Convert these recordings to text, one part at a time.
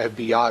FBR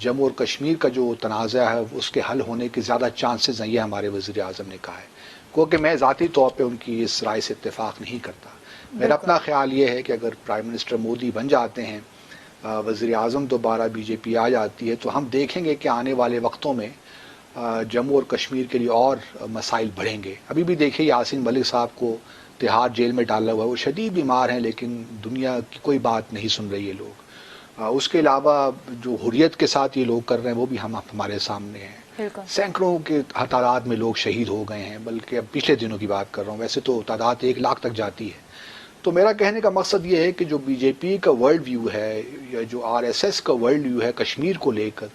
Jammu اور کشمیر کا جو تنازع ہے اس کے حل ہونے کے زیادہ چانسز ہیں، یہ ہمارے وزیر اعظم نے کہا ہے، کیونکہ میں ذاتی طور پہ ان کی اس رائے سے اتفاق نہیں کرتا۔ میرا اپنا خیال یہ ہے کہ اگر پرائم منسٹر مودی بن جاتے ہیں، وزیر اعظم دوبارہ بی جے پی آ جاتی ہے، تو ہم دیکھیں گے کہ آنے والے وقتوں میں جموں اور کشمیر کے لیے اور مسائل بڑھیں گے۔ ابھی بھی دیکھیے یاسین ملک صاحب کو تہاڑ جیل میں ڈالا ہوا ہے، وہ شدید بیمار ہیں لیکن دنیا کی کوئی بات نہیں سن رہی ہے لوگ۔ اس کے علاوہ جو حریت کے ساتھ یہ لوگ کر رہے ہیں وہ بھی ہمارے سامنے ہیں۔ سینکڑوں کے تعداد میں لوگ شہید ہو گئے ہیں، بلکہ اب پچھلے دنوں کی بات کر رہا ہوں، ویسے تو تعداد 1 لاکھ تک جاتی ہے۔ تو میرا کہنے کا مقصد یہ ہے کہ جو بی جے پی کا ورلڈ ویو ہے یا جو آر ایس ایس کا ورلڈ ویو ہے کشمیر کو لے کر،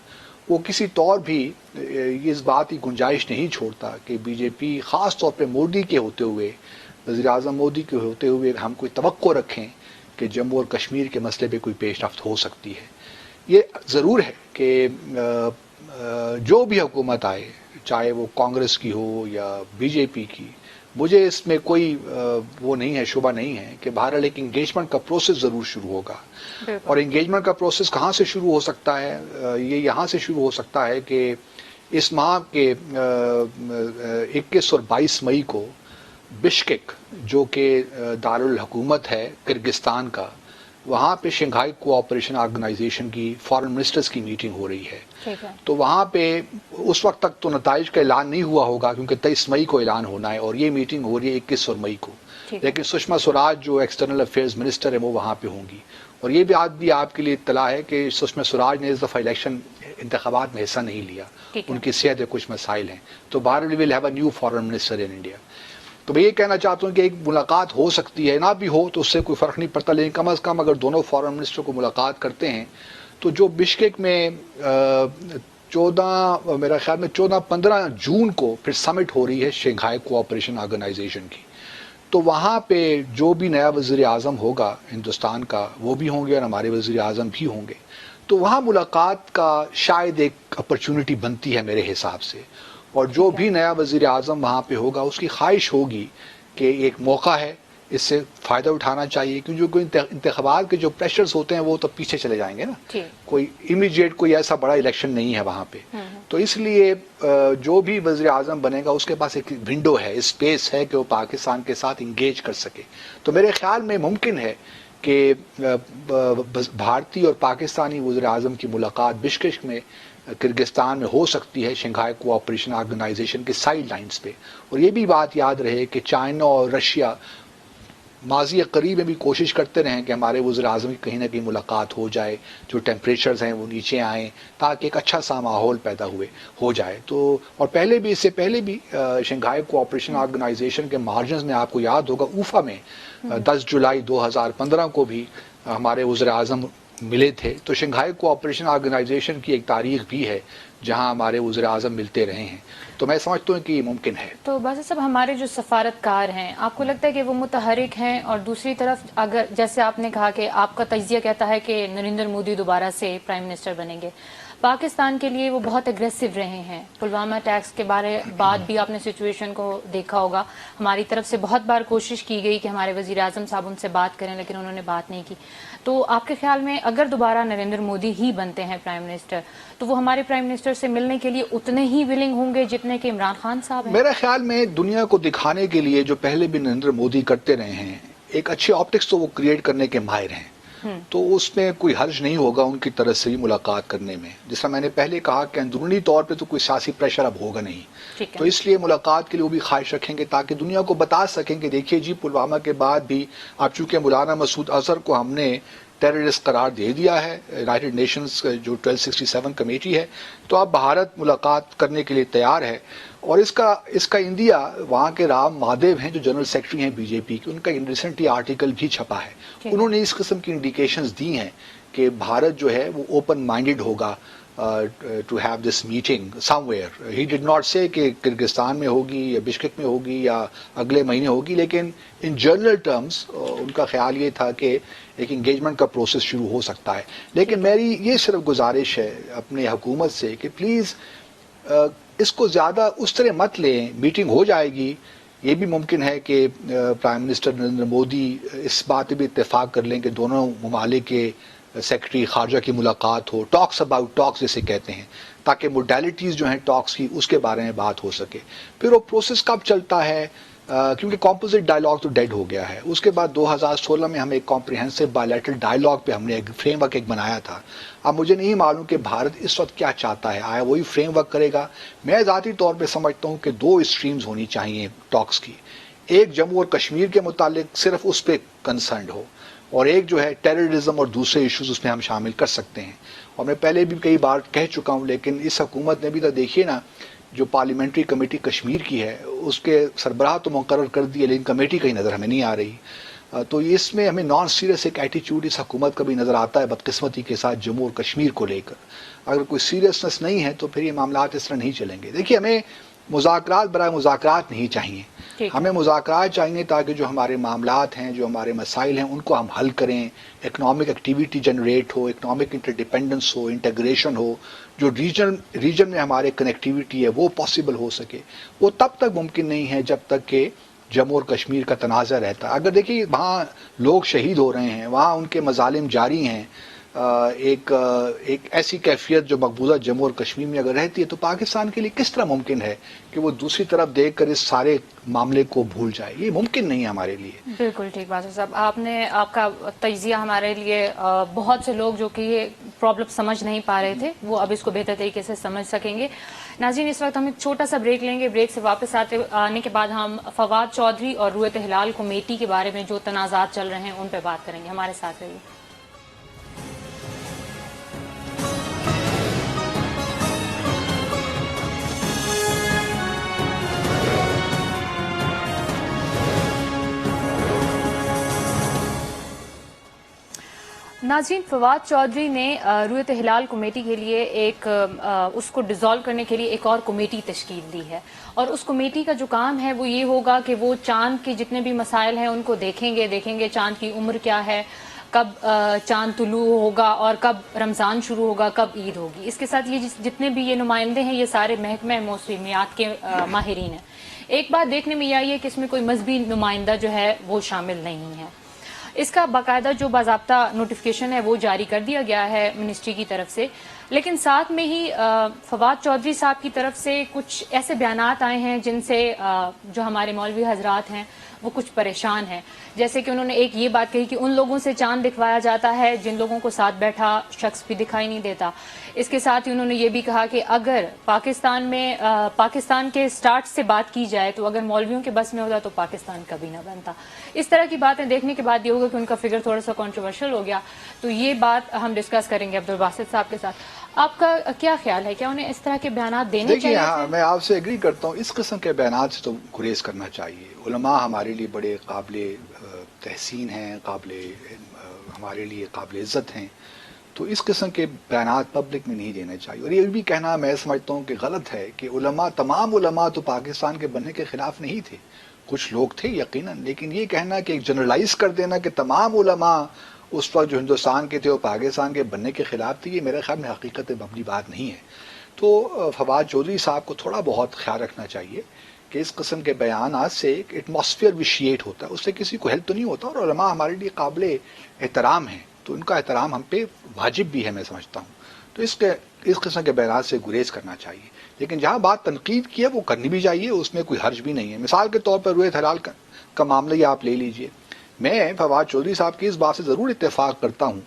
وہ کسی طور بھی اس بات کی گنجائش نہیں چھوڑتا کہ بی جے پی خاص طور پہ مودی کے ہوتے ہوئے، وزیر اعظم مودی کے ہوتے ہوئے ہم کوئی توقع رکھیں کہ جموں اور کشمیر کے مسئلے پہ کوئی پیش رفت ہو سکتی ہے۔ یہ ضرور ہے کہ جو بھی حکومت آئے، چاہے وہ کانگریس کی ہو یا بی جے پی کی، مجھے اس میں کوئی وہ نہیں ہے، شبہ نہیں ہے کہ بہرحال ایک انگیجمنٹ کا پروسیس ضرور شروع ہوگا۔ اور انگیجمنٹ کا پروسیس کہاں سے شروع ہو سکتا ہے؟ یہ یہاں سے شروع ہو سکتا ہے کہ اس ماہ کے 21 اور 22 مئی کو بشکیک، جو کہ دارالحکومت ہے کرگستان کا، وہاں پہ شنگھائی کوآپریشن آرگنائزیشن کی فارن منسٹرز کی میٹنگ ہو رہی ہے۔ تو وہاں پہ اس وقت تک تو نتائج کا اعلان نہیں ہوا ہوگا کیونکہ 23 مئی کو اعلان ہونا ہے، اور یہ میٹنگ ہو رہی ہے 21 اور مئی کو، لیکن سشما سوراج جو ایکسٹرنل افیئرز منسٹر ہیں وہ وہاں پہ ہوں گی۔ اور یہ بھی آپ کے لیے اطلاع ہے کہ سشما سوراج نے اس دفعہ الیکشن انتخابات میں حصہ نہیں لیا، ان کی صحت کے کچھ مسائل ہیں، تو بہرحال we will have a new foreign minister in India. تو میں یہ کہنا چاہتا ہوں کہ ایک ملاقات ہو سکتی ہے، نہ بھی ہو تو اس سے کوئی فرق نہیں پڑتا، لیکن کم از کم اگر دونوں فارن منسٹر کو ملاقات کرتے ہیں تو جو بشکیک میں 14-15 جون کو پھر سمٹ ہو رہی ہے شنگھائی کوآپریشن آرگنائزیشن کی، تو وہاں پہ جو بھی نیا وزیر اعظم ہوگا ہندوستان کا وہ بھی ہوں گے اور ہمارے وزیر اعظم بھی ہوں گے، تو وہاں ملاقات کا شاید ایک اپرچونٹی بنتی ہے میرے حساب سے۔ اور جو بھی نیا وزیر اعظم وہاں پہ ہوگا اس کی خواہش ہوگی کہ ایک موقع ہے، اس سے فائدہ اٹھانا چاہیے، کیونکہ جو کوئی انتخابات کے جو پریشرز ہوتے ہیں وہ تو پیچھے چلے جائیں گے نا، کوئی امیڈیٹ کوئی ایسا بڑا الیکشن نہیں ہے وہاں پہ، تو اس لیے جو بھی وزیر اعظم بنے گا اس کے پاس ایک ونڈو ہے، اسپیس ہے کہ وہ پاکستان کے ساتھ انگیج کر سکے۔ تو میرے خیال میں ممکن ہے کہ بھارتی اور پاکستانی وزیر اعظم کی ملاقات بشکیک میں کرگستان میں ہو سکتی ہے شنگھائی کوآپریشن آرگنائزیشن کے سائیڈ لائنز پہ۔ اور یہ بھی بات یاد رہے کہ چائنا اور رشیا ماضی قریب میں بھی کوشش کرتے رہے کہ ہمارے وزیر اعظم کی کہیں نہ کہیں ملاقات ہو جائے، جو ٹیمپریچرز ہیں وہ نیچے آئیں تاکہ ایک اچھا سا ماحول پیدا ہو جائے۔ تو اور اس سے پہلے بھی شنگھائی کوآپریشن آرگنائزیشن کے مارجنز میں آپ کو یاد ہوگا اوفا میں 10 جولائی 2015 کو بھی ہمارے وزیر اعظم ملے تھے، تو شنگھائی کوآپریشن آرگنائزیشن کی ایک تاریخ بھی ہے جہاں ہمارے وزیر اعظم ملتے رہے ہیں، تو میں سمجھتا ہوں کہ یہ ممکن ہے۔ تو باسط صاحب، ہمارے جو سفارتکار ہیں، آپ کو لگتا ہے کہ وہ متحرک ہیں؟ اور دوسری طرف اگر جیسے آپ نے کہا کہ آپ کا تجزیہ کہتا ہے کہ نریندر مودی دوبارہ سے پرائم منسٹر بنیں گے، پاکستان کے لیے وہ بہت اگریسو رہے ہیں، پلوامہ اٹیکس کے بعد بھی آپ نے سچویشن کو دیکھا ہوگا، ہماری طرف سے بہت بار کوشش کی گئی کہ ہمارے وزیر اعظم صاحب ان سے بات کریں لیکن انہوں نے بات نہیں کی۔ تو آپ کے خیال میں اگر دوبارہ نریندر مودی ہی بنتے ہیں پرائم منسٹر تو وہ ہمارے پرائم منسٹر سے ملنے کے لیے اتنے ہی ولنگ ہوں گے جتنے کہ عمران خان صاحب ہیں؟ میرے خیال میں دنیا کو دکھانے کے لیے جو پہلے بھی نریندر مودی کرتے رہے ہیں، ایک اچھی آپٹکس تو وہ کریٹ کرنے کے ماہر ہیں، تو اس میں کوئی حرج نہیں ہوگا ان کی طرف سے بھی ملاقات کرنے میں۔ جس طرح میں نے پہلے کہا کہ اندرونی طور پہ تو کوئی سیاسی پریشر اب ہوگا نہیں، تو اس لیے ملاقات کے لیے وہ بھی خواہش رکھیں گے تاکہ دنیا کو بتا سکیں کہ دیکھیے جی پلوامہ کے بعد بھی اب چونکہ مولانا مسعود اظہر کو ہم نے ٹیررسٹ قرار دے دیا ہے، یونائٹڈ نیشنز جو 1267 کمیٹی ہے، تو اب بھارت ملاقات کرنے کے لیے تیار ہے۔ اور اس کا انڈیا وہاں کے رام مہادیو ہیں جو جنرل سیکرٹری ہیں بی جے پی کے، ان کا ریسنٹلی آرٹیکل بھی چھپا ہے، انہوں نے اس قسم کی انڈیکیشنز دی ہیں کہ بھارت جو ہے وہ اوپن مائنڈڈ ہوگا to have this meeting somewhere. He did not say کہ کرگستان میں ہوگی یا بشکیک میں ہوگی یا اگلے مہینے ہوگی، لیکن ان جنرل ٹرمز ان کا خیال یہ تھا کہ ایک انگیجمنٹ کا پروسیس شروع ہو سکتا ہے۔ لیکن میری یہ صرف گزارش ہے اپنے حکومت سے کہ پلیز اس کو زیادہ اس طرح مت لیں، میٹنگ ہو جائے گی، یہ بھی ممکن ہے کہ پرائم منسٹر نریندر مودی اس بات پہ بھی اتفاق کر لیں کہ دونوں ممالک کے سیکرٹری خارجہ کی ملاقات ہو، ٹاکس اباؤٹ ٹاکس جسے کہتے ہیں، تاکہ موڈیلٹیز جو ہیں ٹاکس کی اس کے بارے میں بات ہو سکے. پھر وہ پروسیس کب چلتا ہے، کیونکہ کمپوزٹ ڈائلاگ تو ڈیڈ ہو گیا ہے. اس کے بعد 2016 میں ہم ایک کمپریہنسو بائیلیٹرل ڈائلاگ پہ ہم نے ایک فریم ورک ایک بنایا تھا. اب مجھے نہیں معلوم کہ بھارت اس وقت کیا چاہتا ہے، آیا وہی فریم ورک کرے گا؟ میں ذاتی طور پہ سمجھتا ہوں کہ 2 اسٹریمز ہونی چاہیے ٹاکس کی. ایک جموں اور کشمیر کے متعلق صرف اس پہ کنسرنڈ ہو، اور ایک جو ہے ٹیررزم اور دوسرے ایشوز اس میں ہم شامل کر سکتے ہیں. اور میں پہلے بھی کئی بار کہہ چکا ہوں، لیکن اس حکومت نے بھی تو دیکھیے نا، جو پارلیمنٹری کمیٹی کشمیر کی ہے اس کے سربراہ تو مقرر کر دیے، لیکن کمیٹی کا ہی نظر ہمیں نہیں آ رہی. تو اس میں ہمیں نان سیریس ایک ایٹیچیوڈ اس حکومت کا بھی نظر آتا ہے بدقسمتی کے ساتھ جموں اور کشمیر کو لے کر. اگر کوئی سیریسنس نہیں ہے تو پھر یہ معاملات اس طرح نہیں چلیں گے. دیکھیے، ہمیں مذاکرات برائے مذاکرات نہیں چاہیے، ہمیں مذاکرات چاہیے تاکہ جو ہمارے معاملات ہیں، جو ہمارے مسائل ہیں، ان کو ہم حل کریں. اکنامک ایکٹیویٹی جنریٹ ہو، اکنامک انٹرڈیپینڈنس ہو، انٹیگریشن ہو، جو ریجن میں ہمارے کنیکٹیویٹی ہے وہ پاسبل ہو سکے. وہ تب تک ممکن نہیں ہے جب تک کہ جموں اور کشمیر کا تنازع رہتا ہے. اگر دیکھیے وہاں لوگ شہید ہو رہے ہیں، وہاں ان کے مظالم جاری ہیں، ایک ایسی کیفیت جو مقبوضہ جموں اور کشمیر میں اگر رہتی ہے، تو پاکستان کے لیے کس طرح ممکن ہے کہ وہ دوسری طرف دیکھ کر اس سارے معاملے کو بھول جائے؟ یہ ممکن نہیں ہے ہمارے لیے. بالکل ٹھیک بات ہے صاحب. آپ کا تجزیہ ہمارے لیے بہت سے لوگ جو کہ یہ پرابلم سمجھ نہیں پا رہے تھے وہ اب اس کو بہتر طریقے سے سمجھ سکیں گے. ناظرین، اس وقت ہم ایک چھوٹا سا بریک لیں گے. بریک سے واپس آنے کے بعد ہم فواد چودھری اور رویت ہلال کمیٹی کے بارے میں جو تنازعات چل رہے ہیں ان پہ بات کریں گے. ہمارے ساتھ رہیے. ناظرین، فواد چودھری نے رویت ہلال کمیٹی کے لیے اس کو ڈیزالو کرنے کے لیے ایک اور کمیٹی تشکیل دی ہے، اور اس کمیٹی کا جو کام ہے وہ یہ ہوگا کہ وہ چاند کے جتنے بھی مسائل ہیں ان کو دیکھیں گے چاند کی عمر کیا ہے، کب چاند طلوع ہوگا اور کب رمضان شروع ہوگا، کب عید ہوگی. اس کے ساتھ یہ جتنے بھی یہ نمائندے ہیں یہ سارے محکمہ موسمیات کے ماہرین ہیں. ایک بات دیکھنے میں یہ آئی ہے کہ اس میں کوئی مذہبی نمائندہ جو ہے وہ شامل نہیں ہے. اس کا باقاعدہ جو باضابطہ نوٹیفیکیشن ہے وہ جاری کر دیا گیا ہے منسٹری کی طرف سے، لیکن ساتھ میں ہی فواد چودھری صاحب کی طرف سے کچھ ایسے بیانات آئے ہیں جن سے جو ہمارے مولوی حضرات ہیں وہ کچھ پریشان ہیں. جیسے کہ انہوں نے ایک یہ بات کہی کہ ان لوگوں سے چاند دکھوایا جاتا ہے جن لوگوں کو ساتھ بیٹھا شخص بھی دکھائی نہیں دیتا. اس کے ساتھ ہی انہوں نے یہ بھی کہا کہ اگر پاکستان کے سٹارٹ سے بات کی جائے تو اگر مولویوں کے بس میں ہوتا تو پاکستان کبھی نہ بنتا. اس طرح کی باتیں دیکھنے کے بعد یہ ہوگا کہ ان کا فگر تھوڑا سا کنٹروورشل ہو گیا. تو یہ بات ہم ڈسکس کریں گے عبدالباسط صاحب کے ساتھ. آپ کا کیا خیال ہے، کیا انہیں اس طرح کے بیانات دینے چاہیے؟ دیکھیے، میں آپ سے ایگری کرتا ہوں، اس قسم کے بیانات سے تو گریز کرنا چاہیے. علماء ہمارے لیے بڑے قابل تحسین ہیں، ہمارے لیے قابل عزت ہیں، تو اس قسم کے بیانات پبلک میں نہیں دینے چاہیے. اور یہ بھی کہنا میں سمجھتا ہوں کہ غلط ہے کہ تمام علماء تو پاکستان کے بننے کے خلاف نہیں تھے. کچھ لوگ تھے یقیناً، لیکن یہ کہنا کہ ایک جنرلائز کر دینا کہ تمام علماء اس وقت جو ہندوستان کے تھے وہ پاکستان کے بننے کے خلاف تھے، یہ میرے خیال میں حقیقت مبنی بات نہیں ہے. تو فواد چودھری صاحب کو تھوڑا بہت خیال رکھنا چاہیے کہ اس قسم کے بیانات سے ایک ایٹماسفیئر وشیٹ ہوتا ہے، اس سے کسی کو ہیلپ تو نہیں ہوتا. اور علماء ہمارے لیے قابل احترام ہیں، تو ان کا احترام ہم پہ واجب بھی ہے، میں سمجھتا ہوں. تو اس قسم کے بیانات سے گریز کرنا چاہیے. لیکن جہاں بات تنقید کی ہے وہ کرنی بھی چاہیے، اس میں کوئی حرج بھی نہیں ہے. مثال کے طور پر رویت ہلال کا معاملہ ہی آپ لے لیجئے. میں فواد چودھری صاحب کی اس بات سے ضرور اتفاق کرتا ہوں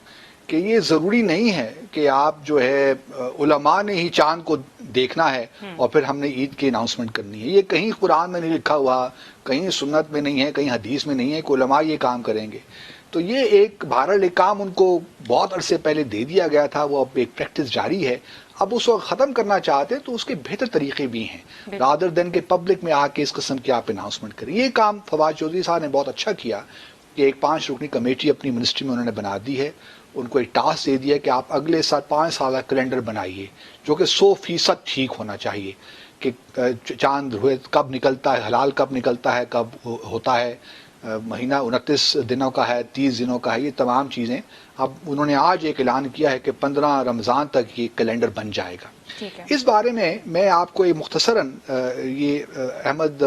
کہ یہ ضروری نہیں ہے کہ آپ جو ہے علماء نے ہی چاند کو دیکھنا ہے اور پھر ہم نے عید کی اناؤنسمنٹ کرنی ہے. یہ کہیں قرآن میں نہیں لکھا ہوا، کہیں سنت میں نہیں ہے، کہیں حدیث میں نہیں ہے کہ علماء یہ کام کریں گے. تو یہ ایک بہرحال کام ان کو بہت عرصے پہلے دے دیا گیا تھا، وہ اب ایک پریکٹس جاری ہے. اب اس کو ختم کرنا چاہتے ہیں تو اس کے بہتر طریقے بھی ہیں، رادر دین کہ پبلک میں آ کے اس قسم کی آپ اناؤنسمنٹ کریں. یہ کام فواد چودھری صاحب نے بہت اچھا کیا کہ ایک 5 رکنی کمیٹی اپنی منسٹری میں انہوں نے بنا دی ہے. ان کو ایک ٹاسک دے دیا کہ آپ اگلے 5 سالہ کیلنڈر بنائیے جو کہ 100% ٹھیک ہونا چاہیے، کہ چاند رویت کب نکلتا ہے، ہلال کب نکلتا ہے، کب ہوتا ہے، مہینہ 29 دنوں کا ہے، 30 دنوں کا ہے، یہ تمام چیزیں. اب انہوں نے آج ایک اعلان کیا ہے کہ 15 رمضان تک یہ کیلنڈر بن جائے گا. اس بارے میں آپ کو مختصراً یہ احمد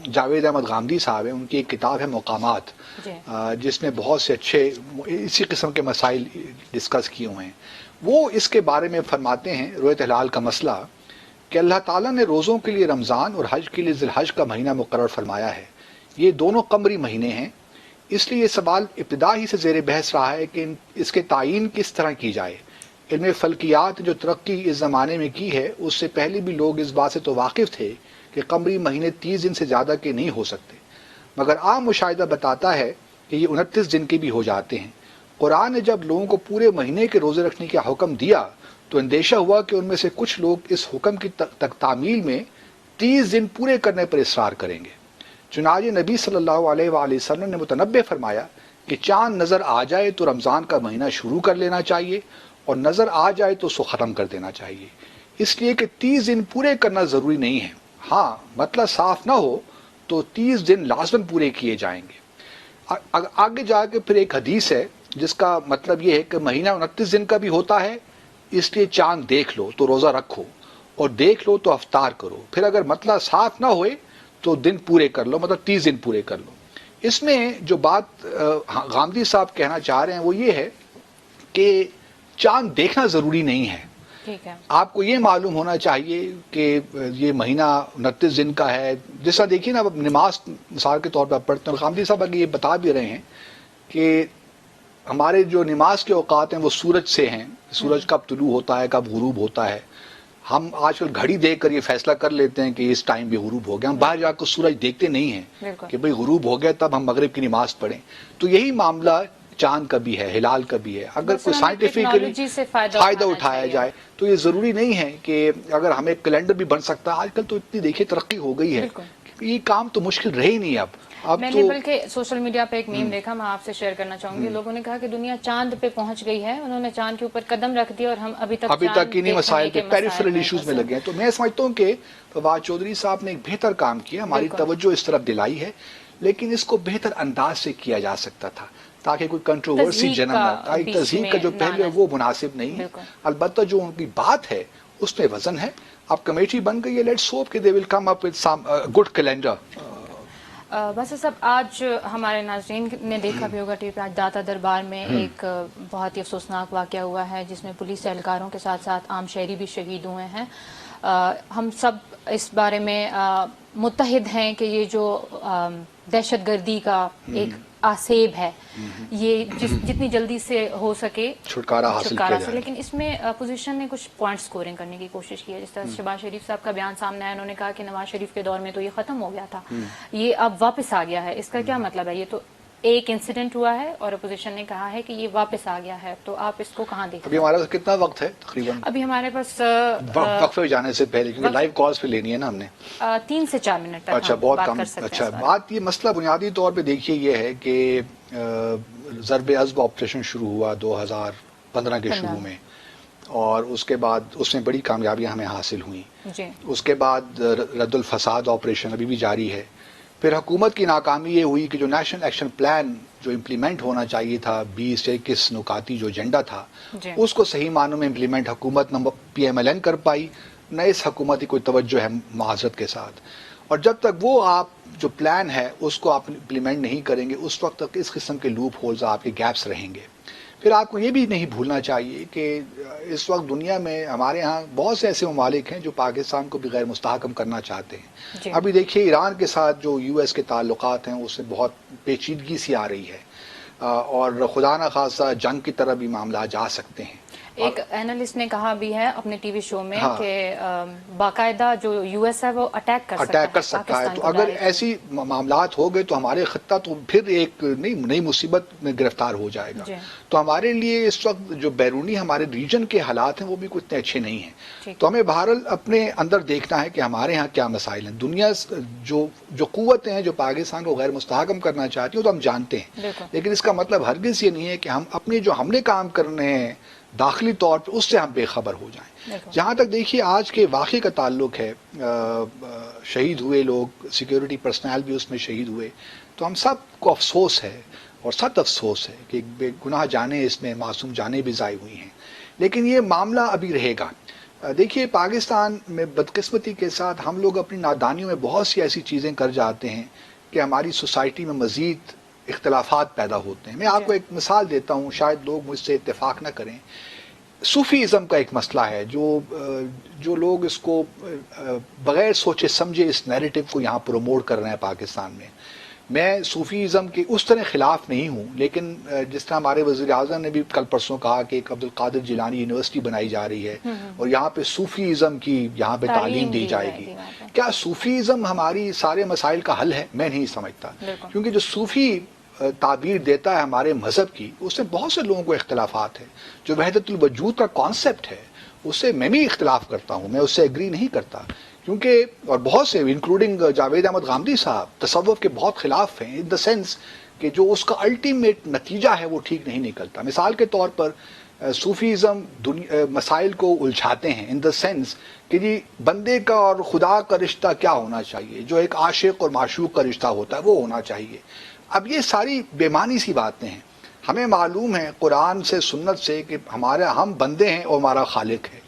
جاوید احمد غامدی صاحب ہیں، ان کی ایک کتاب ہے مقامات، جس میں بہت سے اچھے اسی قسم کے مسائل ڈسکس کیے ہوئے ہیں. وہ اس کے بارے میں فرماتے ہیں رؤیت ہلال کا مسئلہ کہ اللہ تعالیٰ نے روزوں کے لیے رمضان اور حج کے لیے ذی الحج کا مہینہ مقرر فرمایا ہے. یہ دونوں قمری مہینے ہیں، اس لیے یہ سوال ابتدا ہی سے زیر بحث رہا ہے کہ اس کے تعین کس طرح کی جائے. علم فلکیات جو ترقی اس زمانے میں کی ہے، اس سے پہلے بھی لوگ اس بات سے تو واقف تھے کہ قمری مہینے 30 دن سے زیادہ کے نہیں ہو سکتے، مگر عام مشاہدہ بتاتا ہے کہ یہ 29 دن کے بھی ہو جاتے ہیں. قرآن نے جب لوگوں کو پورے مہینے کے روزے رکھنے کا حکم دیا تو اندیشہ ہوا کہ ان میں سے کچھ لوگ اس حکم کی تعمیل میں 30 دن پورے کرنے پر اصرار کریں گے. چنانچہ نبی صلی اللہ علیہ وآلہ وسلم نے متنبہ فرمایا کہ چاند نظر آ جائے تو رمضان کا مہینہ شروع کر لینا چاہیے اور نظر آ جائے تو اس کو ختم کر دینا چاہیے، اس لیے کہ 30 دن پورے کرنا ضروری نہیں ہے. ہاں مطلب صاف نہ ہو تو 30 دن لازماً پورے کیے جائیں گے. آگے جا کے پھر ایک حدیث ہے جس کا مطلب یہ ہے کہ مہینہ 29 دن کا بھی ہوتا ہے، اس لیے چاند دیکھ لو تو روزہ رکھو اور دیکھ لو تو افطار کرو. پھر اگر مطلب صاف نہ ہوئے تو دن پورے کر لو، مطلب 30 دن پورے کر لو. اس میں جو بات غامدی صاحب کہنا چاہ رہے ہیں وہ یہ ہے کہ چاند دیکھنا ضروری نہیں ہے. ٹھیک ہے، آپ کو یہ معلوم ہونا چاہیے کہ یہ مہینہ 29 دن کا ہے. جس طرح دیکھیے نا، اب نماز مثال کے طور پر پڑھتے ہیں، غامدی صاحب اگر یہ بتا بھی رہے ہیں کہ ہمارے جو نماز کے اوقات ہیں وہ سورج سے ہیں، سورج کب طلوع ہوتا ہے کب غروب ہوتا ہے. ہم آج کل گھڑی دیکھ کر یہ فیصلہ کر لیتے ہیں کہ اس ٹائم بھی غروب ہو گیا. ہم باہر جا کر سورج دیکھتے نہیں ہیں کہ بھئی غروب ہو گیا تب ہم مغرب کی نماز پڑھیں. تو یہی معاملہ چاند کا بھی ہے، ہلال کا بھی ہے. اگر کوئی سائنٹیفکلی فائدہ اٹھایا جائے تو یہ ضروری نہیں ہے کہ اگر ہمیں کیلنڈر بھی بن سکتا ہے. آج کل تو اتنی دیکھیے ترقی ہو گئی ہے، یہ کام تو مشکل رہے ہی نہیں. اب میں نے بلکہ سوشل میڈیا پہ ایک میم دیکھا، میں آپ سے شیئر کرنا چاہوں گی. لوگوں نے کہا کہ دنیا چاند پہ پہنچ گئی ہے، انہوں نے چاند کے اوپر قدم رکھ دیا اور ہم ابھی تک انہیں مسائل پہ پیریفرل ایشوز میں لگے ہیں. تو میں سمجھتا ہوں کہ فواد چودھری صاحب نے ایک بہتر کام کیا، ہماری توجہ اس طرف دلائی ہے، لیکن اس کو بہتر انداز سے کیا جا سکتا تھا تاکہ کوئی کنٹروورسی جنم نہ آئے. تہذیب کا جو پہلو ہے وہ مناسب نہیں ہے. البتہ جو ان کی بات ہے اس میں وزن ہے. اب کمیٹی بن گئی ہے، لیٹس ہوپ کہ they will come up with some good calendar. بس صاحب، آج ہمارے ناظرین نے دیکھا بھی ہوگا ٹی وی پہ، آج داتا دربار میں ایک بہت ہی افسوسناک واقعہ ہوا ہے جس میں پولیس اہلکاروں کے ساتھ ساتھ عام شہری بھی شہید ہوئے ہیں. ہم سب اس بارے میں متحد ہیں کہ یہ جو دہشت گردی کا ایک آسیب ہے، یہ جتنی جلدی سے ہو سکے چھٹکارا حاصل، لیکن اس میں اپوزیشن نے کچھ پوائنٹ سکورنگ کرنے کی کوشش کی ہے. جس طرح شہباز شریف صاحب کا بیان سامنے آیا، انہوں نے کہا کہ نواز شریف کے دور میں تو یہ ختم ہو گیا تھا، یہ اب واپس آ گیا ہے. اس کا کیا مطلب ہے؟ یہ تو ایک انسیڈنٹ ہوا ہے اور اپوزیشن نے کہا ہے کہ یہ واپس آ گیا ہے، تو آپ اس کو کہاں دیکھیں؟ ابھی ہمارے پاس کتنا وقت ہے تقریباً؟ ابھی ہمارے پاس وقفے جانے سے پہلے، کیونکہ لائیو کالز پہ لینی ہے نا ہم نے، 3 سے 4 منٹ تک. اچھا، بہت کم. اچھا، بات یہ مسئلہ بنیادی طور پہ دیکھیے یہ ہے کہ ضرب عضب آپریشن شروع ہوا 2015 کے شروع میں، اور اس کے بعد اس میں بڑی کامیابیاں ہمیں حاصل ہوئیں. اس کے بعد رد الفساد آپریشن ابھی بھی جاری ہے. پھر حکومت کی ناکامی یہ ہوئی کہ جو نیشنل ایکشن پلان جو امپلیمنٹ ہونا چاہیے تھا، 20-21 نکاتی جو ایجنڈا تھا، اس کو صحیح معنوں میں امپلیمنٹ حکومت نہ PMLN کر پائی، نہ اس حکومت کی کوئی توجہ ہے معذرت کے ساتھ. اور جب تک وہ آپ جو پلان ہے اس کو آپ امپلیمنٹ نہیں کریں گے، اس وقت تک اس قسم کے لوپ ہولز آپ کے گیپس رہیں گے. پھر آپ کو یہ بھی نہیں بھولنا چاہیے کہ اس وقت دنیا میں ہمارے ہاں بہت سے ایسے ممالک ہیں جو پاکستان کو بھی غیر مستحکم کرنا چاہتے ہیں. ابھی دیکھیے ایران کے ساتھ جو US کے تعلقات ہیں اس سے بہت پیچیدگی سی آ رہی ہے، اور خدا نہ خواستہ جنگ کی طرف بھی معاملات جا سکتے ہیں. ایک اینالسٹ نے کہا بھی ہے اپنے ٹی وی شو میں کہ باقاعدہ جو US ہے وہ اٹیک کر سکتا ہے. تو اگر ایسی معاملات ہو گئے تو ہمارے خطہ تو پھر ایک نئی مصیبت میں گرفتار ہو جائے گا. تو ہمارے لیے اس وقت جو بیرونی ہمارے ریجن کے حالات ہیں وہ بھی کچھ اچھے نہیں ہیں. تو ہمیں بہرحال اپنے اندر دیکھنا ہے کہ ہمارے ہاں کیا مسائل ہیں. دنیا جو قوتیں ہیں جو پاکستان کو غیر مستحکم کرنا چاہتی ہیں تو ہم جانتے ہیں، لیکن اس کا مطلب ہرگز یہ نہیں ہے کہ ہم اپنے جو ہم نے کام کرنے ہیں داخلی طور پہ اس سے ہم بے خبر ہو جائیں. جہاں تک دیکھیے آج کے واقعے کا تعلق ہے، شہید ہوئے لوگ، سیکیورٹی پرسنل بھی اس میں شہید ہوئے، تو ہم سب کو افسوس ہے اور سخت افسوس ہے کہ بے گناہ جانیں اس میں معصوم جانیں بھی ضائع ہوئی ہیں. لیکن یہ معاملہ ابھی رہے گا. دیکھیے پاکستان میں بدقسمتی کے ساتھ ہم لوگ اپنی نادانیوں میں بہت سی ایسی چیزیں کر جاتے ہیں کہ ہماری سوسائٹی میں مزید اختلافات پیدا ہوتے ہیں. میں آپ کو ایک مثال دیتا ہوں, شاید لوگ مجھ سے اتفاق نہ کریں. صوفیزم کا ایک مسئلہ ہے جو لوگ اس کو بغیر سوچے سمجھے اس نیریٹو کو یہاں پروموٹ کر رہے ہیں پاکستان میں. میں صوفیزم کے اس طرح خلاف نہیں ہوں, لیکن جس طرح ہمارے وزیر اعظم نے بھی کل پرسوں کہا کہ ایک عبد القادر جیلانی یونیورسٹی بنائی جا رہی ہے اور یہاں پہ صوفیزم کی یہاں پہ تعلیم دی جائے گی. کیا صوفیزم ہماری سارے مسائل کا حل ہے؟ میں نہیں سمجھتا, کیونکہ جو صوفی تعبیر دیتا ہے ہمارے مذہب کی, اس سے بہت سے لوگوں کو اختلافات ہیں. جو وحدت الوجود کا کانسیپٹ ہے اس سے میں بھی اختلاف کرتا ہوں, میں اس سے ایگری نہیں کرتا, کیونکہ اور بہت سے انکلوڈنگ جاوید احمد غامدی صاحب تصوف کے بہت خلاف ہیں, ان دا سینس کہ جو اس کا الٹیمیٹ نتیجہ ہے وہ ٹھیک نہیں نکلتا. مثال کے طور پر صوفیزم مسائل کو الجھاتے ہیں ان دا سینس کہ جی بندے کا اور خدا کا رشتہ کیا ہونا چاہیے, جو ایک عاشق اور معشوق کا رشتہ ہوتا ہے وہ ہونا چاہیے. اب یہ ساری بے معنی سی باتیں ہیں. ہمیں معلوم ہے قرآن سے سنت سے کہ ہم بندے ہیں اور ہمارا خالق ہے,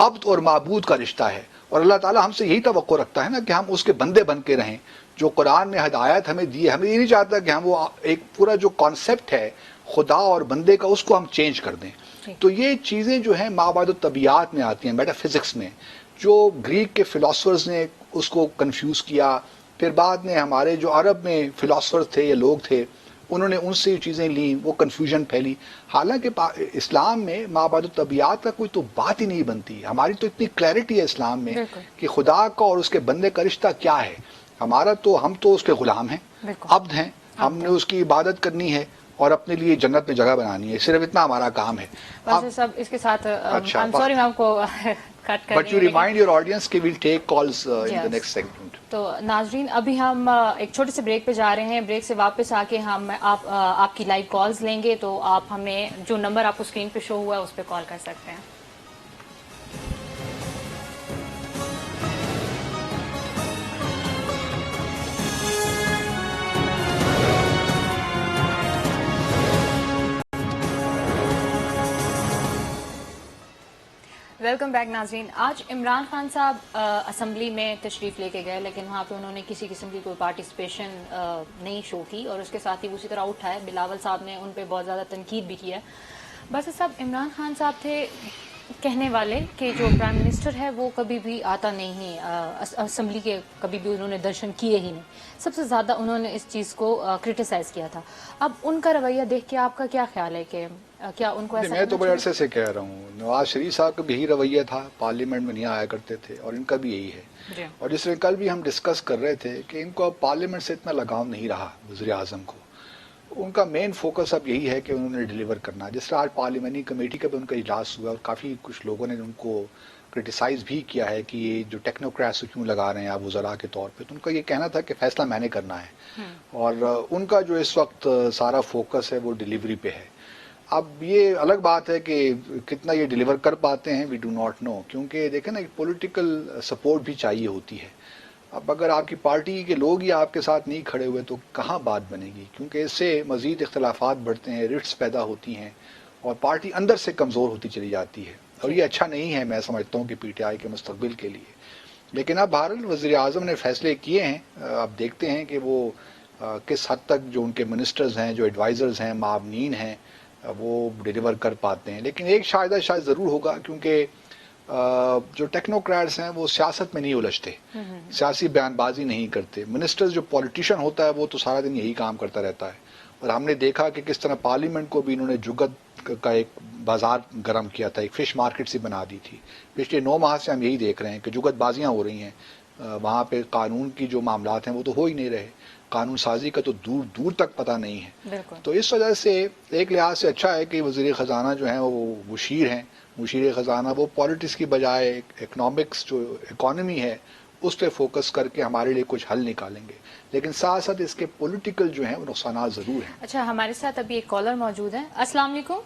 عبد اور معبود کا رشتہ ہے, اور اللہ تعالیٰ ہم سے یہی توقع رکھتا ہے نا کہ ہم اس کے بندے بن کے رہیں. جو قرآن نے ہدایت ہمیں دی ہے, ہمیں یہ نہیں چاہتا کہ ہم وہ ایک پورا جو کانسیپٹ ہے خدا اور بندے کا اس کو ہم چینج کر دیں. تو یہ چیزیں جو ہیں مابعد الطبیعات میں آتی ہیں, میٹا فزکس میں, جو گریک کے فلاسفرز نے اس کو کنفیوز کیا. پھر بعد میں ہمارے جو عرب میں فلاسفرز تھے یا لوگ تھے انہوں نے ان سے چیزیں لیں, وہ کنفیوژن پھیلی. حالانکہ اسلام میں مابعد الطبیعات کا کوئی تو بات ہی نہیں بنتی. ہماری تو اتنی کلیئرٹی ہے اسلام میں کہ خدا کا اور اس کے بندے کا رشتہ کیا ہے. ہم تو اس کے غلام ہیں, عبد ہیں, ہم نے اس کی عبادت کرنی ہے اور اپنے لیے جنت میں جگہ بنانی ہے, صرف اتنا ہمارا کام ہے. صاحب اس کے ساتھ سوری میں آپ کو کٹ کر but you remind your audience کہ we'll take calls in the next segment. تو ناظرین ابھی ہم ایک چھوٹے سے بریک پہ جا رہے ہیں. بریک سے واپس آ کے ہم آپ کی لائیو کالز لیں گے, تو آپ ہمیں جو نمبر آپ کو اسکرین پہ شو ہوا ہے اس پہ کال کر سکتے ہیں. ویلکم بیک ناظرین. آج عمران خان صاحب اسمبلی میں تشریف لے کے گئے, لیکن وہاں پہ انہوں نے کسی قسم کی کوئی پارٹیسپیشن نہیں شو کی, اور اس کے ساتھ ہی اسی طرح اٹھا ہے. بلاول صاحب نے ان پہ بہت زیادہ تنقید بھی کی ہے. بس صاحب عمران خان صاحب تھے کہنے والے کہ جو پرائم منسٹر ہے وہ کبھی بھی آتا نہیں ہے اسمبلی کے, کبھی بھی انہوں نے درشن کیے ہی نہیں. سب سے زیادہ انہوں نے اس چیز کو کرٹیسائز کیا تھا. اب ان کا رویہ دیکھ کے آپ کا کیا خیال ہے کہ کیا ان کو ایسا؟ میں تو بڑے عرصے سے کہہ رہا ہوں, نواز شریف صاحب کا بھی یہی رویہ تھا, پارلیمنٹ میں نہیں آیا کرتے تھے, اور ان کا بھی یہی ہے. اور جس میں کل بھی ہم ڈسکس کر رہے تھے کہ ان کو اب پارلیمنٹ سے اتنا لگاؤ نہیں رہا. وزیر اعظم کو ان کا مین فوکس اب یہی ہے کہ انہوں نے ڈیلیور کرنا. جس طرح آج پارلیمنٹری کمیٹی کا بھی ان کا اجلاس ہوا, اور کافی کچھ لوگوں نے ان کو کرٹیسائز بھی کیا ہے کہ یہ جو ٹیکنوکریٹس کیوں لگا رہے ہیں آپ وزراء کے طور پہ. تو ان کا یہ کہنا تھا کہ فیصلہ میں نے کرنا ہے, اور ان کا جو اس وقت سارا فوکس ہے وہ ڈیلیوری پہ ہے. اب یہ الگ بات ہے کہ کتنا یہ ڈیلیور کر پاتے ہیں, وی ڈو ناٹ نو, کیونکہ دیکھیں نا ایک پولیٹیکل سپورٹ بھی چاہیے ہوتی ہے. اب اگر آپ کی پارٹی کے لوگ ہی آپ کے ساتھ نہیں کھڑے ہوئے تو کہاں بات بنے گی, کیونکہ اس سے مزید اختلافات بڑھتے ہیں, رفٹس پیدا ہوتی ہیں, اور پارٹی اندر سے کمزور ہوتی چلی جاتی ہے, اور یہ اچھا نہیں ہے میں سمجھتا ہوں کہ پی ٹی آئی کے مستقبل کے لیے. لیکن اب بہرحال وزیر اعظم نے فیصلے کیے ہیں, اب دیکھتے ہیں کہ وہ کس حد تک جو ان کے منسٹرز ہیں, جو ایڈوائزرز ہیں, معاونین ہیں, وہ ڈیلیور کر پاتے ہیں. لیکن ایک شاید ضرور ہوگا, کیونکہ جو ٹیکنوکریٹس ہیں وہ سیاست میں نہیں الجھتے, سیاسی بیان بازی نہیں کرتے. منسٹر جو پولیٹیشین ہوتا ہے وہ تو سارا دن یہی کام کرتا رہتا ہے, اور ہم نے دیکھا کہ کس طرح پارلیمنٹ کو بھی انہوں نے جگت کا ایک بازار گرم کیا تھا, ایک فش مارکیٹ سی بنا دی تھی. پچھلے 9 ماہ سے ہم یہی دیکھ رہے ہیں کہ جگت بازیاں ہو رہی ہیں وہاں پہ. قانون کی جو معاملات ہیں وہ تو ہو ہی نہیں رہے, قانون سازی کا تو دور دور تک پتہ نہیں ہے. تو اس وجہ سے ایک لحاظ سے اچھا ہے کہ وزیر خزانہ جو ہیں وہ مشیر ہیں, مشیر خزانہ, وہ پالیٹکس کی بجائے اکنامکس جو اکانومی ہے اس پہ فوکس کر کے ہمارے لیے کچھ حل نکالیں گے. لیکن ساتھ ساتھ اس کے پولیٹیکل جو ہیں وہ نقصانات ضرور ہیں. اچھا, ہمارے ساتھ ابھی ایک کالر موجود ہے. السلام علیکم.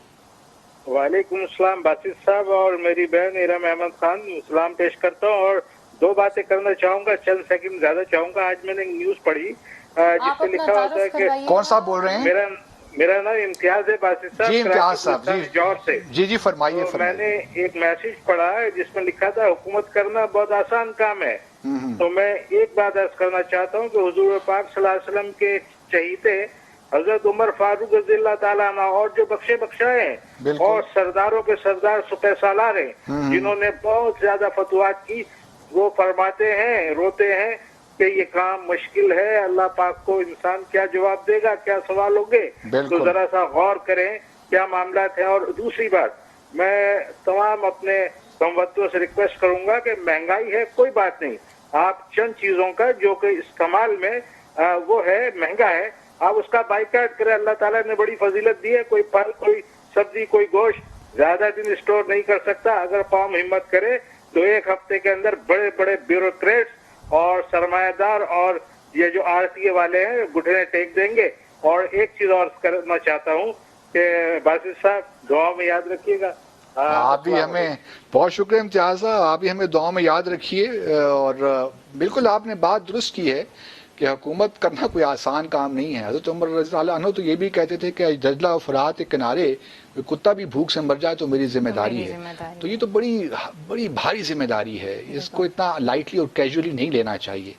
وعلیکم السلام باسط صاحب, اور میری بہن ارم احمد خان, سلام پیش کرتا ہوں, اور 2 باتیں کرنا چاہوں گا, چند سیکنڈ زیادہ چاہوں گا. آج میں نے نیوز پڑھی جس سے لکھا ہوتا ہے کہ کون صاحب بول رہے ہیں؟ میرا نام امتیاز ہے باسی صاحب. جی امتیاز صاحب جی جوہر سے. جی فرمائیے تو میں نے ایک میسج پڑھا ہے جس میں لکھا تھا حکومت کرنا بہت آسان کام ہے. تو میں ایک بات عرض کرنا چاہتا ہوں کہ حضور پاک صلی اللہ علیہ وسلم کے چہیتے حضرت عمر فاروق رضی اللہ تعالیٰ عنہ اور جو بخشائے ہیں اور سرداروں کے سردار سپہ سالار ہیں جنہوں نے بہت زیادہ فتوحات کی، وہ فرماتے ہیں، روتے ہیں کہ یہ کام مشکل ہے، اللہ پاک کو انسان کیا جواب دے گا، کیا سوال ہوں گے. تو ذرا سا غور کریں کیا معاملات ہیں. اور دوسری بات، میں تمام اپنے ہموطنوں سے ریکویسٹ کروں گا کہ مہنگائی ہے کوئی بات نہیں، آپ چند چیزوں کا جو کہ استعمال میں وہ ہے مہنگا ہے، آپ اس کا بائیکاٹ کریں. اللہ تعالیٰ نے بڑی فضیلت دی ہے، کوئی پھل، کوئی سبزی، کوئی گوشت زیادہ دن اسٹور نہیں کر سکتا. اگر قوم ہمت کرے تو ایک ہفتے کے اندر بڑے بڑے بیوروکریٹس اور سرمایہ دار اور یہ جو RTA والے ہیں گھٹنے ٹیک دیں گے. اور ایک چیز اور کرنا چاہتا ہوں کہ باسط صاحب دعاؤں میں یاد رکھیے گا. آپ بھی ہمیں بہت شکریہ امتیاز صاحب، آپ بھی ہمیں دعاؤں میں یاد رکھیے. اور بالکل آپ نے بات درست کی ہے کہ حکومت کرنا کوئی آسان کام نہیں ہے. حضرت عمر رضی اللہ عنہ تو یہ بھی کہتے تھے کہ دجلہ و فرات کے کنارے کتا بھی بھوک سے مر جائے تو میری ذمہ داری ہے. تو یہ تو بڑی بھاری ذمہ داری ہے، اس کو اتنا لائٹلی اور کیجولی نہیں لینا چاہیے.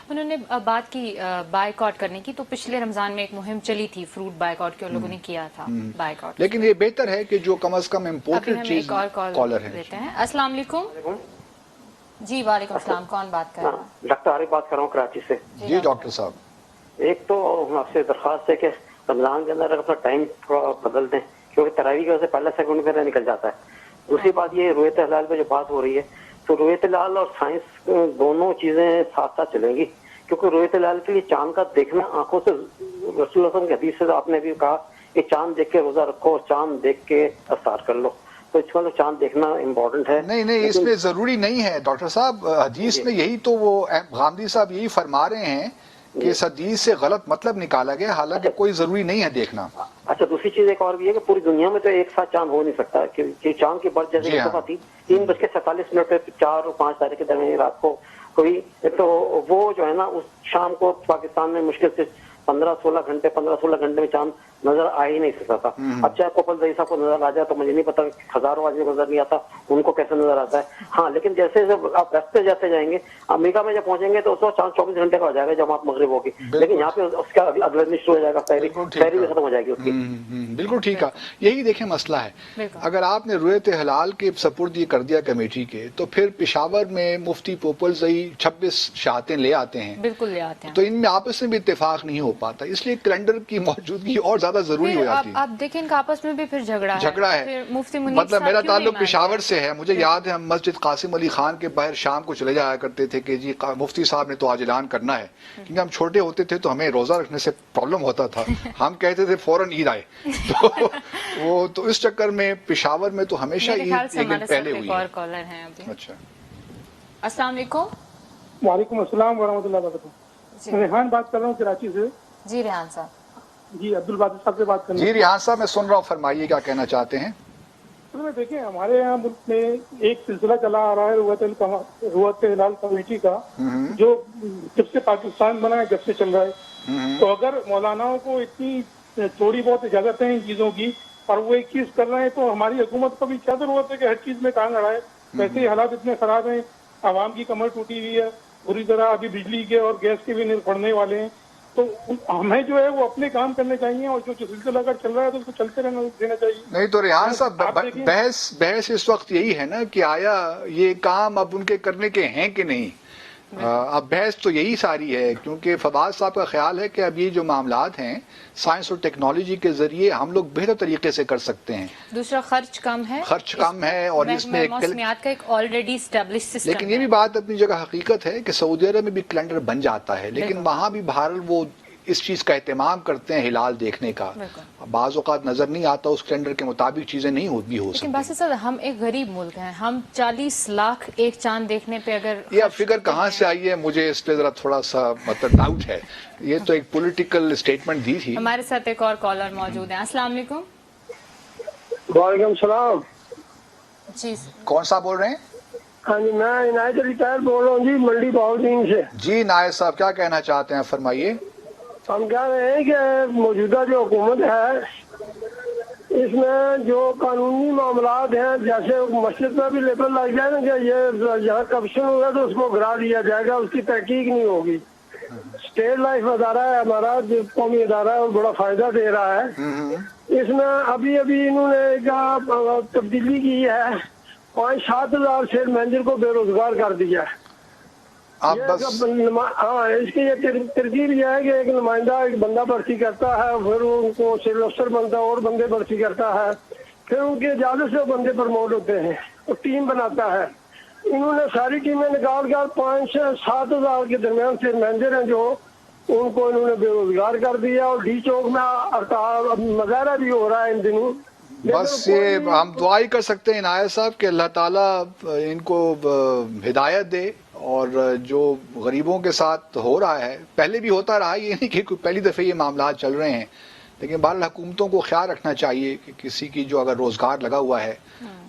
انہوں نے بات کی بائیکاٹ کرنے کی، تو پچھلے رمضان میں ایک مہم چلی تھی فروٹ بائیکاٹ کی، اور لوگوں نے کیا تھا بائیکاٹ. لیکن یہ بہتر ہے کہ جو کم از کم امپورٹنٹ چیز. ایک اور کالر لیتے ہیں. السلام علیکم. جی وعلیکم السلام، کون بات کر رہا ہے؟ ڈاکٹر عارف بات کر رہا ہوں کراچی سے. جی ڈاکٹر صاحب، ایک تو آپ سے درخواست ہے کہ رمضان کے اندر اپنا ٹائم بدل دیں، کیونکہ تراویح کی وجہ سے پہلا سیکنڈ میرا نکل جاتا ہے. دوسری بات یہ رؤیت ہلال پہ جو بات ہو رہی ہے، تو رؤیت ہلال اور سائنس دونوں چیزیں ساتھ ساتھ چلیں گی، کیونکہ رؤیت ہلال کے لیے چاند کا دیکھنا آنکھوں سے، رسول اللہ صلی اللہ علیہ وسلم کی حدیث سے آپ نے بھی کہا کہ چاند دیکھ کے روزہ رکھو اور چاند دیکھ کے افطار کر لو. تو اس کا تو چاند دیکھنا امپورٹنٹ ہے. نہیں اس میں ضروری نہیں ہے ڈاکٹر صاحب. حدیث میں یہی تو وہ غامدی صاحب یہی فرما رہے ہیں کہ اس حدیث سے غلط مطلب نکالا گیا، حالانکہ کوئی ضروری نہیں ہے دیکھنا. اچھا دوسری چیز ایک اور بھی ہے کہ پوری دنیا میں تو ایک ساتھ چاند ہو نہیں سکتا، کہ چاند کی برس جیسے دفعہ تھی 3:47 پہ 4 اور 5 تاریخ کے درمیان رات کو کوئی، تو وہ جو ہے نا اس شام کو پاکستان میں مشکل سے 15-16 گھنٹے میں چاند نظر آ ہی نہیں سکتا تھا. اب چاہے کوپل زئی صاحب کو نظر آ جائے تو مجھے نہیں پتا ہزاروں آدمی کو نظر نہیں آتا ان کو کیسے نظر آتا ہے. ہاں لیکن جیسے آپ راستے جاتے جائیں گے، امریکہ میں جب پہنچیں گے تو اس وقت چاند 24 گھنٹے کا ہو جائے گا جب آپ مغرب ہوگی، لیکن یہاں پہ اس کا اگلا دن شروع ہو جائے گا، پہری بھی ختم ہو جائے گی اس کی. بالکل ٹھیک ہے. یہی دیکھیں مسئلہ ہے، اگر آپ نے رؤیت ہلال کے سپرد کر دیا کمیٹی کے، تو پھر پشاور میں مفتی کوپل زئی 26 شہادتیں لے آتے ہیں، بالکل لے آتے ہیں، تو ان میں آپس میں بھی اتفاق نہیں ہو پاتا، اس لیے کیلنڈر کی موجودگی اور زیادہ ضروری ہو جاتی ہے. آپ دیکھیں ان کا آپس میں بھی پھر جھگڑا ہے. مطلب میرا تعلق پشاور سے ہے، مجھے یاد ہے ہم مسجد قاسم علی خان کے باہر شام کو چلے جایا کرتے تھے کہ جی مفتی صاحب نے تو آج اعلان کرنا ہے، کیونکہ ہم چھوٹے ہوتے تھے تو ہمیں روزہ رکھنے سے پرابلم ہوتا تھا، ہم کہتے تھے فوراً عید آئے. تو اس چکر میں پشاور میں تو ہمیشہ عید ایک دن پہلے ہوئی ہے. اچھا السلام علیکم. وعلیکم السلام ورحمۃ اللہ وبرکاتہ. ریحان بات کر رہا ہوں کراچی سے. جی ریحان صاحب. جی عبدالباسط صاحب سے بات کرنا. جی ریحان صاحب میں سن رہا ہوں، فرمائیے کیا کہنا چاہتے ہیں. دیکھیں ہمارے یہاں ملک میں ایک سلسلہ چلا آ رہا ہے رؤیت ہلال کمیٹی کا، جو جب سے پاکستان بنا ہے جب سے چل رہا ہے. تو اگر مولاناؤں کو اتنی تھوڑی بہت اجازت ہے ان چیزوں کی اور وہ ایک چیز کر رہے ہیں، تو ہماری حکومت کو بھی کیا ضرورت ہے کہ ہر چیز میں ٹانگ اڑائے. ویسے ہی حالات اتنے خراب ہیں، عوام کی کمر ٹوٹی ہوئی ہے بری طرح، ابھی بجلی کے اور گیس کے بھی پڑنے والے ہیں. تو ہمیں جو ہے وہ اپنے کام کرنے چاہیے، اور جو سلسلہ اگر چل رہا ہے تو اس کو چلتے رہنا دینا چاہیے. نہیں تو ریحان صاحب بحث اس وقت یہی ہے نا کہ آیا یہ کام اب ان کے کرنے کے ہیں کہ نہیں. اب بحث تو یہی ساری ہے، کیونکہ فواد صاحب کا خیال ہے کہ اب یہ جو معاملات ہیں سائنس اور ٹیکنالوجی کے ذریعے ہم لوگ بہتر طریقے سے کر سکتے ہیں. دوسرا خرچ کم ہے اور اس میں موسمیات کا ایک آلریڈی اسٹیبلش سسٹم. لیکن یہ بھی بات اپنی جگہ حقیقت ہے کہ سعودی عرب میں بھی کیلنڈر بن جاتا ہے، لیکن وہاں بھی بہرحال وہ اس چیز کا اہتمام کرتے ہیں ہلال دیکھنے کا. بعض اوقات نظر نہیں آتا اس کیلنڈر کے مطابق چیزیں نہیں ہو سکتی. لیکن باسط صاحب ہم ایک غریب ملک ہیں، ہم 40 لاکھ ایک چاند دیکھنے پہ اگر یہ فگر کہاں سے آئی ہے مجھے اس پہ ذرا تھوڑا سا مطلب ڈاؤٹ ہے. یہ تو ایک پولیٹیکل اسٹیٹمنٹ دی تھی. ہمارے ساتھ ایک اور کالر موجود ہیں. السلام علیکم. وعلیکم السلام. جی کون سا بول رہے ہیں؟ ہاں جی میں عنایت علی طاہر بول رہا ہوں جی، منڈی باؤدین سے. جی نائب صاحب کیا کہنا چاہتے ہیں، فرمائیے. ہم کہہ رہے ہیں کہ موجودہ جو حکومت ہے اس میں جو قانونی معاملات ہیں، جیسے مسجد میں بھی لیبل لگ جائے نا کہ یہ یہاں کرپشن ہوگا تو اس کو گرا دیا جائے گا، اس کی تحقیق نہیں ہوگی. اسٹیٹ لائف ادارہ ہے ہمارا، جو قومی ادارہ ہے، وہ بڑا فائدہ دے رہا ہے. اس میں ابھی انہوں نے ایک تبدیلی کی ہے، 5-7 ہزار سیل مینیجر کو بے روزگار کر دیا. آپ بس ہاں، اس کی یہ ترکیب یہ ہے کہ ایک نمائندہ ایک بندہ بھرتی کرتا ہے، پھر ان کو سیل افسر بنتا ہے اور بندے بھرتی کرتا ہے، پھر ان کی اجازت سے بندے پروموٹ ہوتے ہیں، وہ ٹیم بناتا ہے. انہوں نے ساری ٹیمیں نکال کر 5 سے 7 ہزار کے درمیان سے مینیجر ہیں جو ان کو انہوں نے بے روزگار کر دیا. اور ڈی چوک میں ہڑتال مظاہرہ بھی ہو رہا ہے ان دنوں. بس یہ ہم دعا ہی کر سکتے ہیں عنایت صاحب کہ اللہ تعالیٰ ان کو ہدایت دے، اور جو غریبوں کے ساتھ ہو رہا ہے پہلے بھی ہوتا رہا، یہ نہیں کہ کوئی پہلی دفعہ یہ معاملات چل رہے ہیں، لیکن بہرحال حکومتوں کو خیال رکھنا چاہیے کہ کسی کی جو اگر روزگار لگا ہوا ہے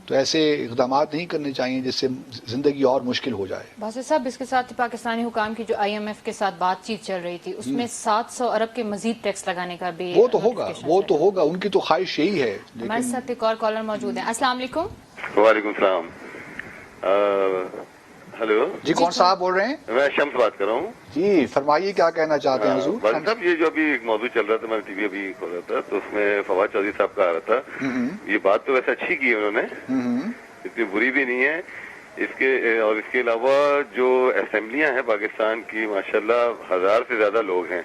تو ایسے اقدامات نہیں کرنے چاہیے جس سے زندگی اور مشکل ہو جائے. باسط صاحب، اس کے ساتھ پاکستانی حکام کی جو IMF کے ساتھ بات چیت چل رہی تھی، اس میں 700 ارب کے مزید ٹیکس لگانے کا بھی وہ تو ہوگا، ان کی تو خواہش یہی ہے. ہمارے ساتھ ایک اور کالر موجود ہیں. السلام علیکم. وعلیکم السلام. ہلو جی، کون صاحب بول رہے ہیں؟ میں شمس بات کر رہا ہوں. جی فرمائیے، کیا کہنا چاہتے ہیں حضور؟ بھائی صاحب، یہ جو ابھی ایک موضوع چل رہا تھا، میں نے ٹی وی ابھی کھول رہا تھا تو اس میں فواد چودھری صاحب کا آ رہا تھا. یہ بات تو ویسے اچھی کی انہوں نے، اتنی بری بھی نہیں ہے. اس کے علاوہ جو اسمبلیاں ہیں پاکستان کی، ماشاءاللہ 1000 سے زیادہ لوگ ہیں،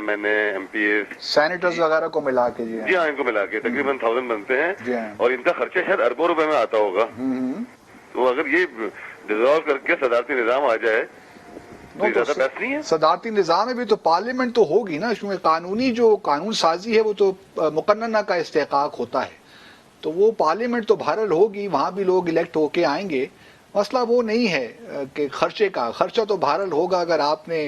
MNA MPs سینیٹرز وغیرہ کو ملا کے. جی ہاں، ان کو ملا کے تقریباً 1000 بنتے ہیں، جی ہاں. اور ان کا خرچہ شاید اربوں روپے میں آتا ہوگا. تو اگر یہ ڈیزالو کر کے صدارتی نظام آ جائے تو یہ زیادہ بیسٹ نہیں ہے؟ صدارتی نظام میں بھی تو پارلیمنٹ تو ہوگی نا، کیونکہ قانون سازی ہے وہ تو مقننہ کا استحقاق ہوتا ہے، تو وہ پارلیمنٹ تو بہرحال ہوگی، وہاں بھی لوگ الیکٹ ہو کے آئیں گے. مسئلہ وہ نہیں ہے کہ خرچہ تو بہرحال ہوگا. اگر آپ نے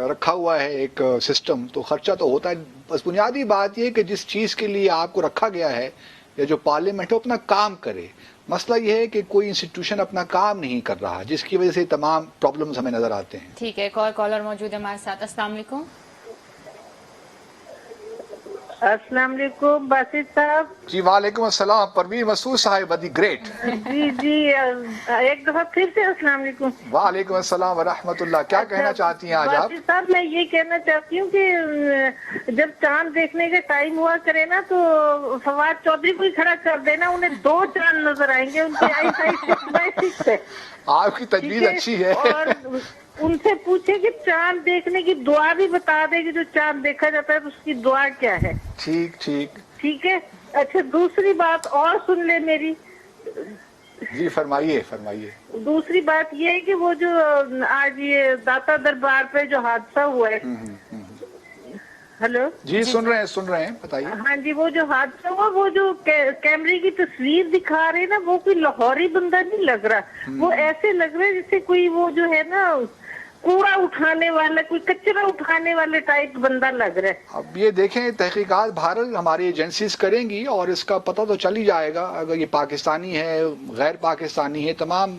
رکھا ہوا ہے ایک سسٹم تو خرچہ تو ہوتا ہے. بس بنیادی بات یہ کہ جس چیز کے لیے آپ کو رکھا گیا ہے یا جو پارلیمنٹ ہے اپنا کام کرے. مسئلہ یہ ہے کہ کوئی انسٹیٹیوشن اپنا کام نہیں کر رہا، جس کی وجہ سے تمام پرابلمز ہمیں نظر آتے ہیں. ٹھیک ہے، ایک اور کالر موجود ہے ہمارے ساتھ. السلام علیکم. السلام علیکم باسط صاحب. جی وعلیکم السلام. پروین مسعود صاحب دی گریٹ. جی ایک دفعہ پھر سے السلام علیکم. وعلیکم السلام ورحمۃ اللہ. کیا کہنا چاہتی ہیں آج آپ؟ باسط صاحب، میں یہ کہنا چاہتی ہوں کہ جب چاند دیکھنے کا ٹائم ہوا کرے نا تو فواد چودھری کو ہی کھڑا کر دینا، انہیں 2 چاند نظر آئیں گے. ان کی آئی سائٹ 6/6 ہے. آپ کی تجویز اچھی ہے. اور ان سے پوچھے کہ چاند دیکھنے کی دعا بھی بتا دے کہ جو چاند دیکھا جاتا ہے تو اس کی دعا کیا ہے. ٹھیک ہے. اچھا، دوسری بات اور سن لے میری. جی فرمائیے. دوسری بات یہ ہے کہ وہ جو آج یہ داتا دربار پہ جو حادثہ ہوا ہے. ہلو جی سن رہے ہیں بتائیے. ہاں جی، وہ جو حادثہ ہوا، وہ جو کیمرے کی تصویر دکھا رہے نا، وہ کوئی لاہوری بندہ نہیں لگ رہا. وہ ایسے لگ رہا ہے جیسے کوئی وہ جو ہے نا کوڑا اٹھانے والا، کوئی کچرا اٹھانے والے ٹائپ بندہ لگ رہا ہے. اب یہ دیکھیں، تحقیقات بہرحال ہماری ایجنسیز کریں گی اور اس کا پتہ تو چل ہی جائے گا. اگر یہ پاکستانی ہے غیر پاکستانی ہے، تمام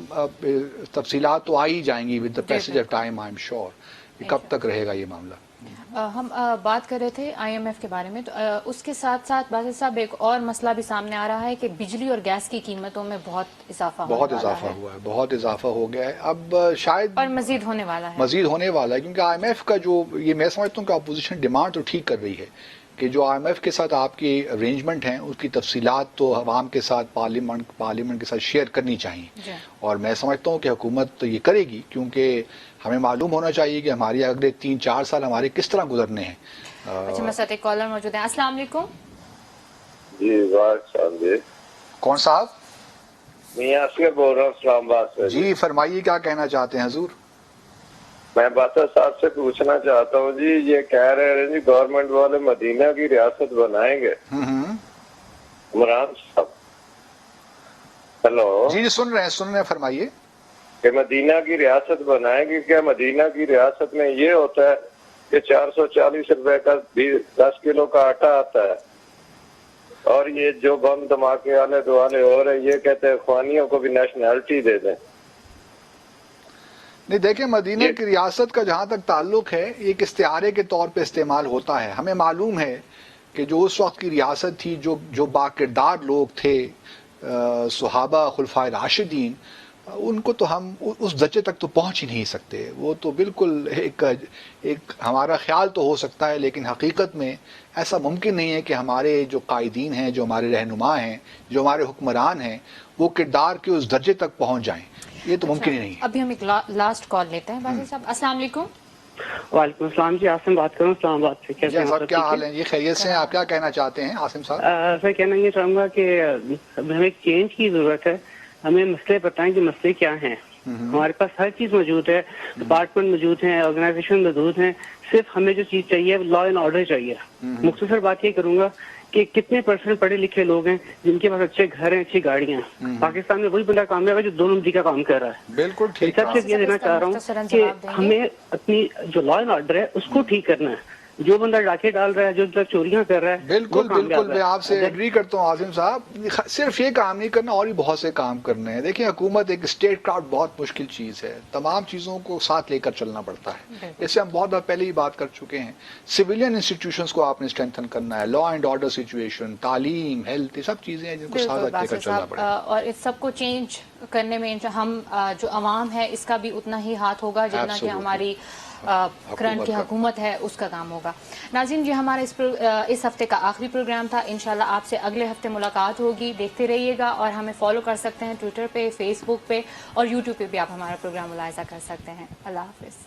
تفصیلات تو آ ہی جائیں گی with the passage of time. I am sure. کب تک رہے گا یہ معاملہ؟ ہم بات کر رہے تھے IMF کے بارے میں، تو اس کے ساتھ ساتھ باسط صاحب ایک اور مسئلہ بھی سامنے آ رہا ہے کہ بجلی اور گیس کی قیمتوں میں بہت اضافہ ہوا ہے. بہت اضافہ ہو گیا ہے. اب شاید اور مزید ہونے والا ہے. کیونکہ IMF کا جو یہ میں سمجھتا ہوں کہ اپوزیشن ڈیمانڈ تو ٹھیک کر رہی ہے کہ جو IMF کے ساتھ آپ کی ارینجمنٹ ہیں اس کی تفصیلات تو عوام کے ساتھ پارلیمنٹ کے ساتھ شیئر کرنی چاہیے. اور میں سمجھتا ہوں کہ حکومت تو یہ کرے گی، کیونکہ ہمیں معلوم ہونا چاہیے کہ ہمارے اگلے 3-4 سال ہمارے کس طرح گزرنے ہیں. اچھا، میرے ساتھ ایک کالر موجود ہے. السلام علیکم. جی کون صاحب؟ میاں سے بول رہا ہوں اسلام آباد سے. جی فرمائیے، کیا کہنا چاہتے ہیں حضور؟ میں باسط صاحب سے پوچھنا چاہتا ہوں جی، یہ کہہ رہے ہیں جی گورنمنٹ والے مدینہ کی ریاست بنائیں گے. عمران صاحب ہلو. جی سن رہے ہیں فرمائیے. کہ مدینہ کی ریاست بنائیں گے. کیا مدینہ کی ریاست میں یہ ہوتا ہے کہ 440 روپے کا 10 کلو کا آٹا آتا ہے، اور یہ جو بم دھماکے آنے دوالے ہو رہے، یہ کہتے ہیں خوانیوں کو بھی نیشنلٹی دے دیں. نہیں دیکھیں مدینہ کی ریاست کا جہاں تک تعلق ہے ایک استعارے کے طور پہ استعمال ہوتا ہے. ہمیں معلوم ہے کہ جو اس وقت کی ریاست تھی جو باکردار لوگ تھے صحابہ خلفائے راشدین, ان کو تو ہم اس درجے تک تو پہنچ ہی نہیں سکتے. وہ تو بالکل ایک ہمارا خیال تو ہو سکتا ہے لیکن حقیقت میں ایسا ممکن نہیں ہے کہ ہمارے جو قائدین ہیں, جو ہمارے رہنما ہیں, جو ہمارے حکمران ہیں, وہ کردار کے اس درجے تک پہنچ جائیں. یہ تو ممکن ہی نہیں ہے. ابھی ہم ایک لاسٹ کال لیتے ہیں. باسط صاحب السلام علیکم. وعلیکم السلام جی, عاصم بات کروں اسلام آباد سے. جی صاحب کیا حال ہے؟ یہ خیریت سے ہیں؟ آپ کیا کہنا چاہتے ہیں عاصم صاحب؟ سر کہنا یہ چاہوں گا کہ ہمیں ایک چینج کی ضرورت ہے. ہمیں مسئلے بتائیں کہ مسئلے کیا ہیں. ہمارے پاس ہر چیز موجود ہے, ڈپارٹمنٹ موجود ہیں, آرگنائزیشن موجود ہیں, صرف ہمیں جو چیز چاہیے لا اینڈ آرڈر چاہیے. مختصر بات یہ کروں گا کہ کتنے پرسنٹ پڑھے لکھے لوگ ہیں جن کے پاس اچھے گھر ہیں, اچھی گاڑیاں ہیں. پاکستان میں وہی بندہ کامیاب ہے جو 2 نمبری کا کام کر رہا ہے. بالکل ٹھیک. سب سے یہ دینا چاہ رہا ہوں کہ ہمیں اپنی جو لا اینڈ آرڈر ہے اس کو ٹھیک کرنا ہے. جو بندہ ڈاکے ڈال رہا ہے, جو بندہ چوریاں کر رہا ہے, بالکل میں آپ سے ایگری کرتا ہوں عاصم صاحب. صرف یہ کام نہیں کرنا, اور بھی بہت سے کام کرنے ہیں. دیکھیں حکومت ایک اسٹیٹ کرافٹ بہت مشکل چیز ہے. تمام چیزوں کو ساتھ لے کر چلنا پڑتا ہے. جیسے ہم بہت بار پہلے ہی بات کر چکے ہیں, سویلین انسٹیٹیوشنز کو آپ نے اسٹرینتھن کرنا ہے, لا اینڈ آرڈر سچویشن, تعلیم, ہیلتھ, یہ سب چیزیں ہیں جن کو ساتھ لے کر چلنا پڑے گا. اور اس سب کو چینج کرنے میں ہم جو عوام ہے اس کا بھی اتنا ہی ہاتھ ہوگا جتنا کہ ہماری کرنٹ کی حکومت ہے اس کا کام ہوگا. ناظرین جی ہمارا اس ہفتے کا آخری پروگرام تھا. انشاءاللہ آپ سے اگلے ہفتے ملاقات ہوگی. دیکھتے رہیے گا اور ہمیں فالو کر سکتے ہیں ٹویٹر پہ, فیس بک پہ اور یوٹیوب پہ بھی آپ ہمارا پروگرام ملاحظہ کر سکتے ہیں. اللہ حافظ.